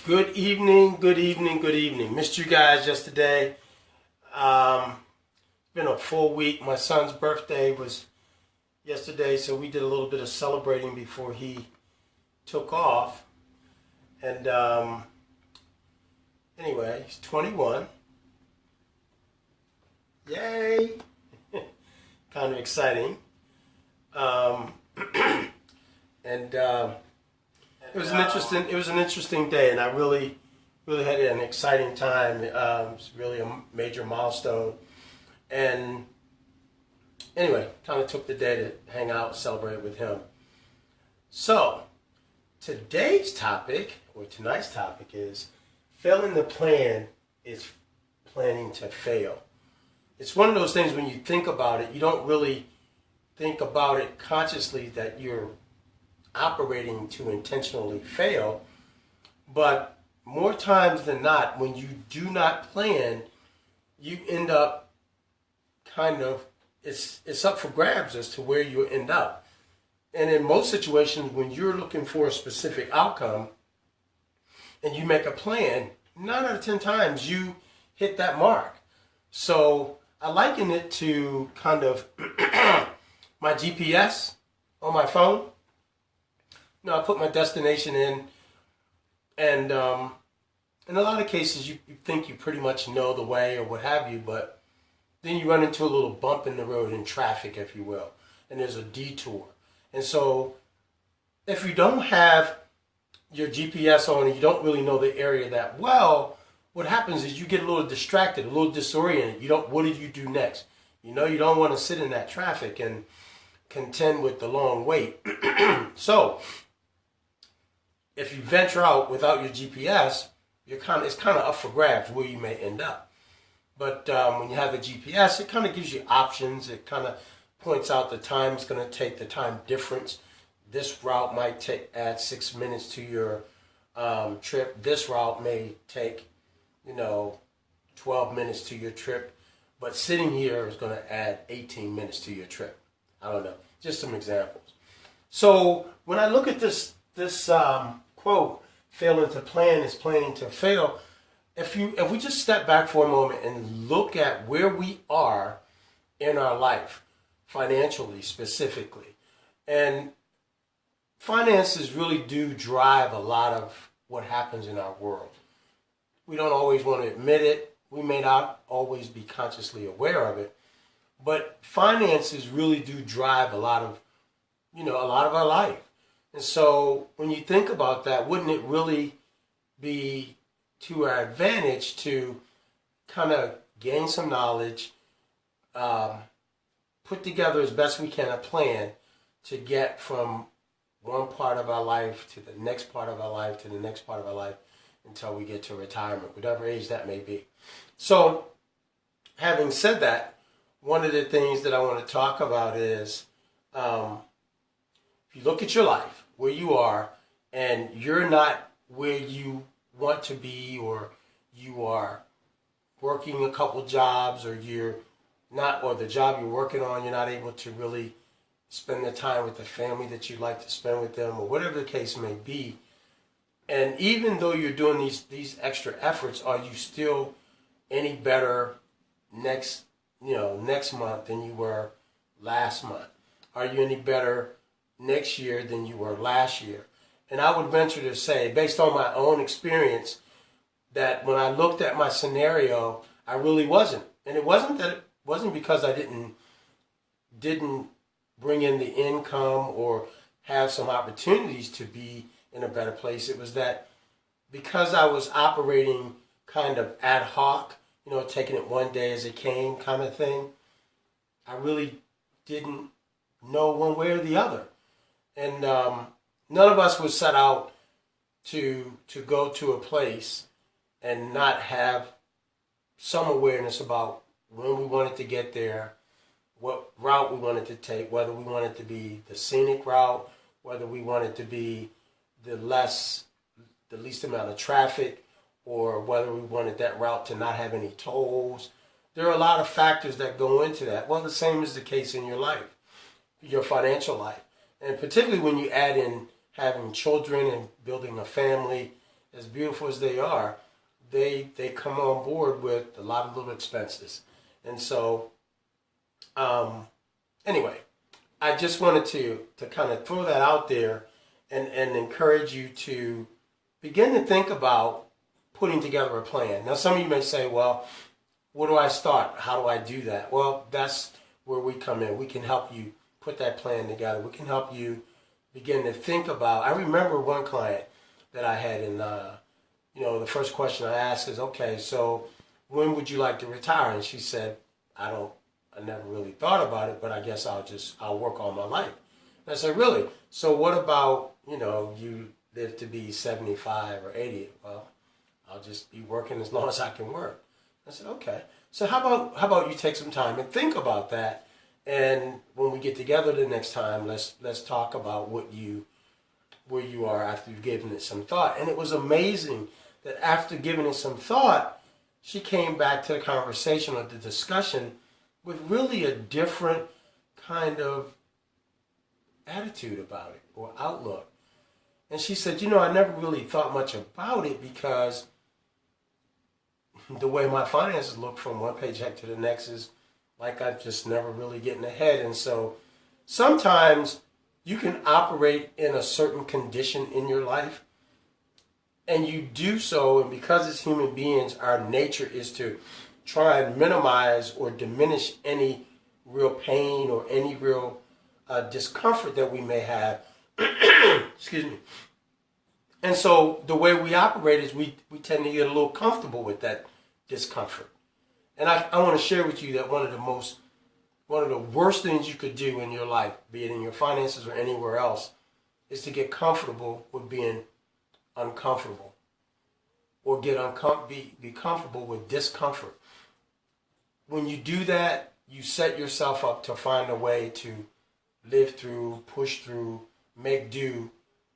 Good evening, good evening, good evening. Missed you guys yesterday. It's been a full week. My son's birthday was yesterday, so we did a little bit of celebrating before he took off. And anyway, he's 21. Yay! Kind of exciting. And it was an interesting day, and I really had an exciting time. It's really a major milestone. And anyway, kind of took the day to hang out, celebrate with him. So tonight's topic is failing the plan is planning to fail. It's one of those things when you think about it, you don't really think about it consciously that you're operating to intentionally fail. But more times than not, when you do not plan, you end up it's up for grabs as to where you end up. And in most situations, when you're looking for a specific outcome and you make a plan, 9 out of 10 times you hit that mark. So I liken it to kind of my GPS on my phone. I put my destination in, and in a lot of cases you think you pretty much know the way or what have you, but then you run into a little bump in the road in traffic, if you will, and there's a detour. And so if you don't have your GPS on and you don't really know the area that well, what happens is you get a little distracted, a little disoriented. What do you do next? You don't want to sit in that traffic and contend with the long wait. So if you venture out without your GPS, it's kind of up for grabs where you may end up. But when you have the GPS, it kind of gives you options. It kind of points out the time it's going to take, the time difference. This route might add 6 minutes to your trip. This route may take, 12 minutes to your trip. But sitting here is going to add 18 minutes to your trip. I don't know. Just some examples. So when I look at this quote, failing to plan is planning to fail. If we just step back for a moment and look at where we are in our life, financially specifically, and finances really do drive a lot of what happens in our world. We don't always want to admit it. We may not always be consciously aware of it, but finances really do drive a lot of our life. And so when you think about that, wouldn't it really be to our advantage to kind of gain some knowledge, put together as best we can a plan to get from one part of our life to the next part of our life to the next part of our life until we get to retirement, whatever age that may be. So having said that, one of the things that I want to talk about is if you look at your life, where you are, and you're not where you want to be, or you are working a couple jobs, or the job you're working on, you're not able to really spend the time with the family that you'd like to spend with them, or whatever the case may be. And even though you're doing these extra efforts, are you still any better next month than you were last month? Are you any better next year than you were last year? And I would venture to say, based on my own experience, that when I looked at my scenario, I really wasn't. And it wasn't because I didn't bring in the income or have some opportunities to be in a better place. It was that because I was operating kind of ad hoc, taking it one day as it came kind of thing, I really didn't know one way or the other. And none of us was set out to go to a place and not have some awareness about when we wanted to get there, what route we wanted to take, whether we wanted to be the scenic route, whether we wanted to be the least amount of traffic, or whether we wanted that route to not have any tolls. There are a lot of factors that go into that. Well, the same is the case in your life, your financial life. And particularly when you add in having children and building a family, as beautiful as they are, they come on board with a lot of little expenses. And so, anyway, I just wanted to kind of throw that out there and encourage you to begin to think about putting together a plan. Now, some of you may say, well, where do I start? How do I do that? Well, that's where we come in. We can help you put that plan together. We can help you begin to think about. I remember one client that I had, and the first question I asked is, okay, so when would you like to retire? And she said, I never really thought about it, but I guess I'll work all my life. And I said, really? So what about, you live to be 75 or 80? Well, I'll just be working as long as I can work. I said, okay. So how about you take some time and think about that, and when we get together the next time, let's talk about where you are after you've given it some thought. And it was amazing that after giving it some thought, she came back to the conversation or the discussion with really a different kind of attitude about it or outlook. And she said, I never really thought much about it because the way my finances look from one paycheck to the next is like I'm just never really getting ahead. And so sometimes you can operate in a certain condition in your life, and you do so, and because as human beings, our nature is to try and minimize or diminish any real pain or any real discomfort that we may have. Excuse me. And so the way we operate is we tend to get a little comfortable with that discomfort. And I want to share with you that one of the worst things you could do in your life, be it in your finances or anywhere else, is to get comfortable with being uncomfortable, or be comfortable with discomfort. When you do that, you set yourself up to find a way to live through, push through, make do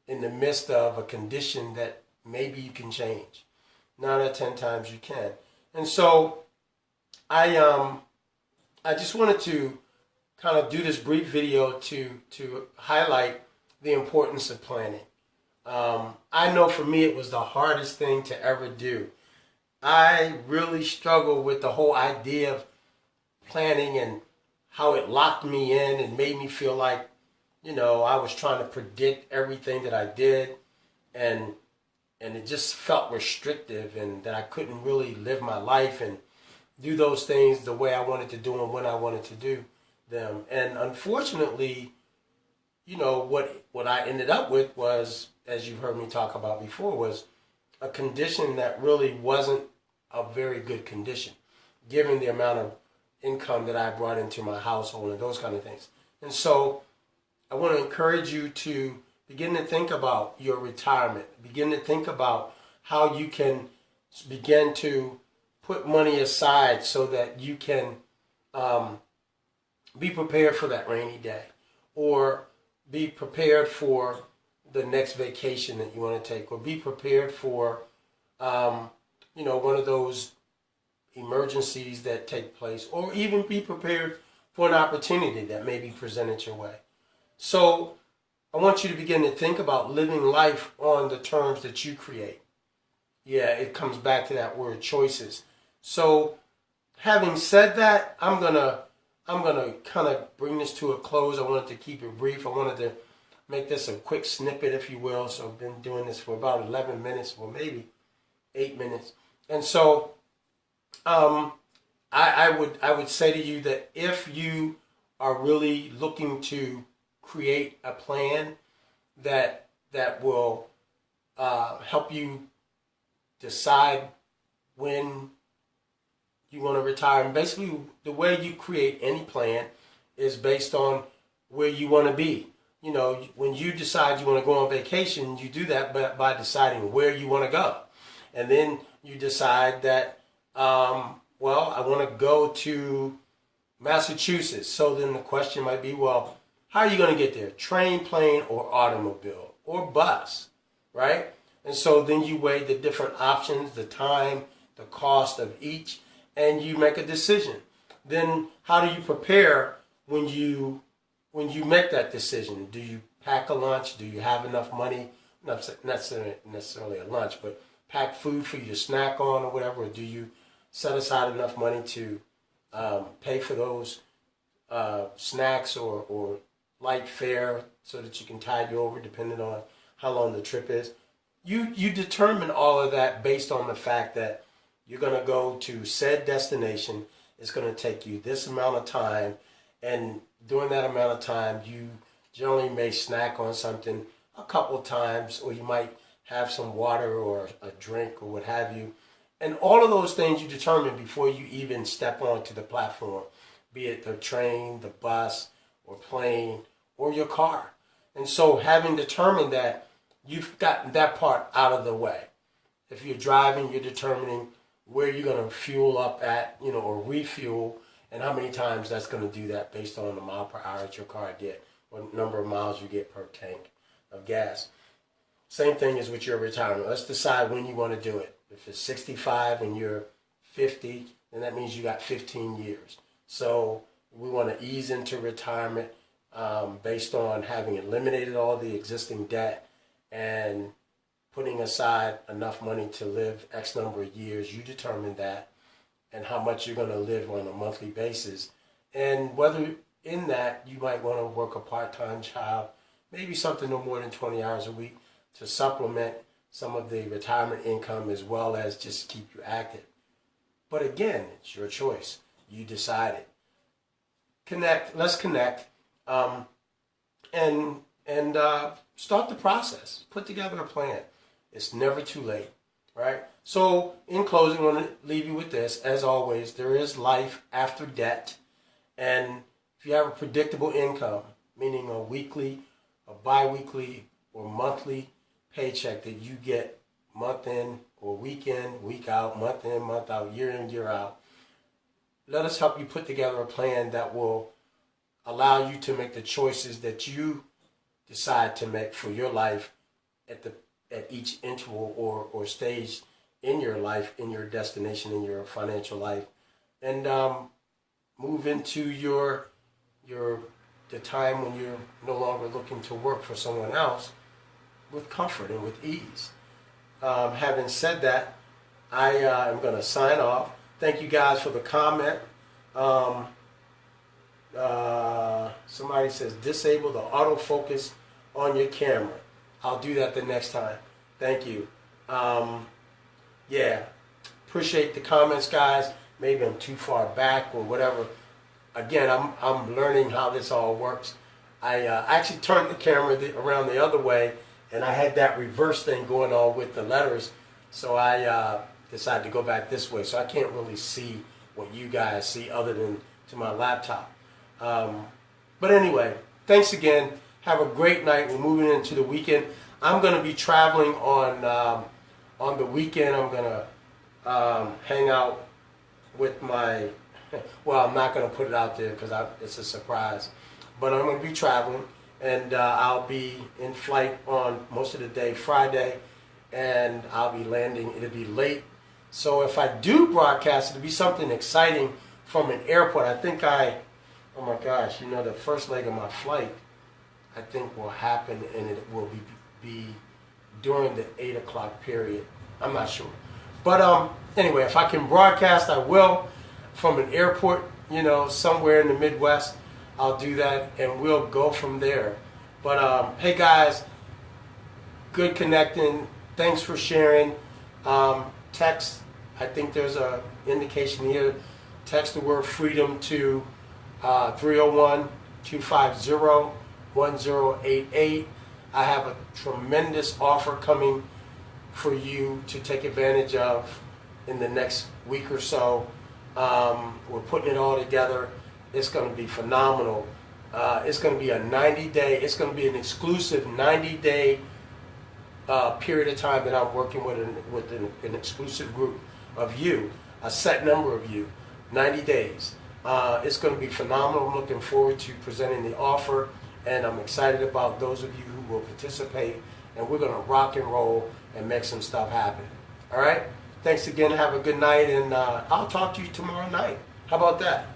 in the midst of a condition that maybe you can change. 9 out of 10 times you can. And so I just wanted to kind of do this brief video to highlight the importance of planning. I know for me it was the hardest thing to ever do. I really struggled with the whole idea of planning and how it locked me in and made me feel like, I was trying to predict everything that I did, and it just felt restrictive, and that I couldn't really live my life and do those things the way I wanted to do them when I wanted to do them. And unfortunately, what I ended up with was, as you've heard me talk about before, was a condition that really wasn't a very good condition, given the amount of income that I brought into my household and those kind of things. And so I want to encourage you to begin to think about your retirement. Begin to think about how you can begin to put money aside so that you can be prepared for that rainy day, or be prepared for the next vacation that you want to take, or be prepared for, one of those emergencies that take place, or even be prepared for an opportunity that may be presented your way. So I want you to begin to think about living life on the terms that you create. Yeah, it comes back to that word, choices. So having said that, I'm gonna kind of bring this to a close. I wanted to keep it brief. I wanted to make this a quick snippet, if you will. So I've been doing this for about 11 minutes, or maybe 8 minutes. And so I would say to you that if you are really looking to create a plan that will help you decide when you want to retire, and basically the way you create any plan is based on where you want to be. When you decide you want to go on vacation, you do that by deciding where you want to go. And then you decide that, I want to go to Massachusetts. So then the question might be, well, how are you going to get there? Train, plane, or automobile, or bus, right? And so then you weigh the different options, the time, the cost of each, and you make a decision. Then how do you prepare when you make that decision? Do you pack a lunch? Do you have enough money? Not necessarily a lunch, but pack food for you to snack on or whatever, or do you set aside enough money to pay for those snacks or light fare so that you can tide you over depending on how long the trip is? You determine all of that based on the fact that you're going to go to said destination. It's going to take you this amount of time, and during that amount of time, you generally may snack on something a couple of times, or you might have some water or a drink or what have you. And all of those things you determine before you even step onto the platform, be it the train, the bus, or plane, or your car. And so having determined that, you've gotten that part out of the way. If you're driving, you're determining where you're going to fuel up at, or refuel, and how many times that's going to do that based on the mile per hour that your car get, or number of miles you get per tank of gas. Same thing is with your retirement. Let's decide when you want to do it. If it's 65 and you're 50, then that means you got 15 years. So we want to ease into retirement based on having eliminated all the existing debt and putting aside enough money to live X number of years. You determine that and how much you're going to live on a monthly basis. And whether in that you might want to work a part-time job, maybe something no more than 20 hours a week to supplement some of the retirement income as well as just keep you active. But again, it's your choice. You decided. Let's connect and start the process. Put together a plan. It's never too late, right? So in closing, I want to leave you with this. As always, there is life after debt. And if you have a predictable income, meaning a weekly, a bi-weekly, or monthly paycheck that you get month in or week in, week out, month in, month out, year in, year out, let us help you put together a plan that will allow you to make the choices that you decide to make for your life at each interval or stage in your life, in your destination, in your financial life, and move into the time when you're no longer looking to work for someone else with comfort and with ease. Having said that, I am going to sign off. Thank you guys for the comment. Somebody says disable the autofocus on your camera. I'll do that the next time. Thank you. Yeah, appreciate the comments, guys. Maybe I'm too far back or whatever. Again, I'm learning how this all works. I actually turned the camera around the other way, and I had that reverse thing going on with the letters, so I decided to go back this way. So I can't really see what you guys see other than to my laptop. But anyway, thanks again. Have a great night. We're moving into the weekend. I'm going to be traveling on the weekend. I'm going to hang out with my, well, I'm not going to put it out there because it's a surprise. But I'm going to be traveling, and I'll be in flight on most of the day Friday, and I'll be landing. It'll be late. So if I do broadcast, it'll be something exciting from an airport. I think oh my gosh, the first leg of my flight, I think will happen, and it will be during the 8 o'clock period. I'm not sure. But anyway, if I can broadcast, I will from an airport, somewhere in the Midwest. I'll do that, and we'll go from there. But hey guys, good connecting. Thanks for sharing. Text, I think there's a indication here. Text the word freedom to 301-250-1088. I have a tremendous offer coming for you to take advantage of in the next week or so. We're putting it all together. It's going to be phenomenal. It's going to be a 90-day, it's going to be an exclusive 90-day period of time that I'm working with an exclusive group of you, a set number of you, 90 days. It's going to be phenomenal. I'm looking forward to presenting the offer, and I'm excited about those of you who will participate, and we're going to rock and roll and make some stuff happen. All right? Thanks again. Have a good night, and I'll talk to you tomorrow night. How about that?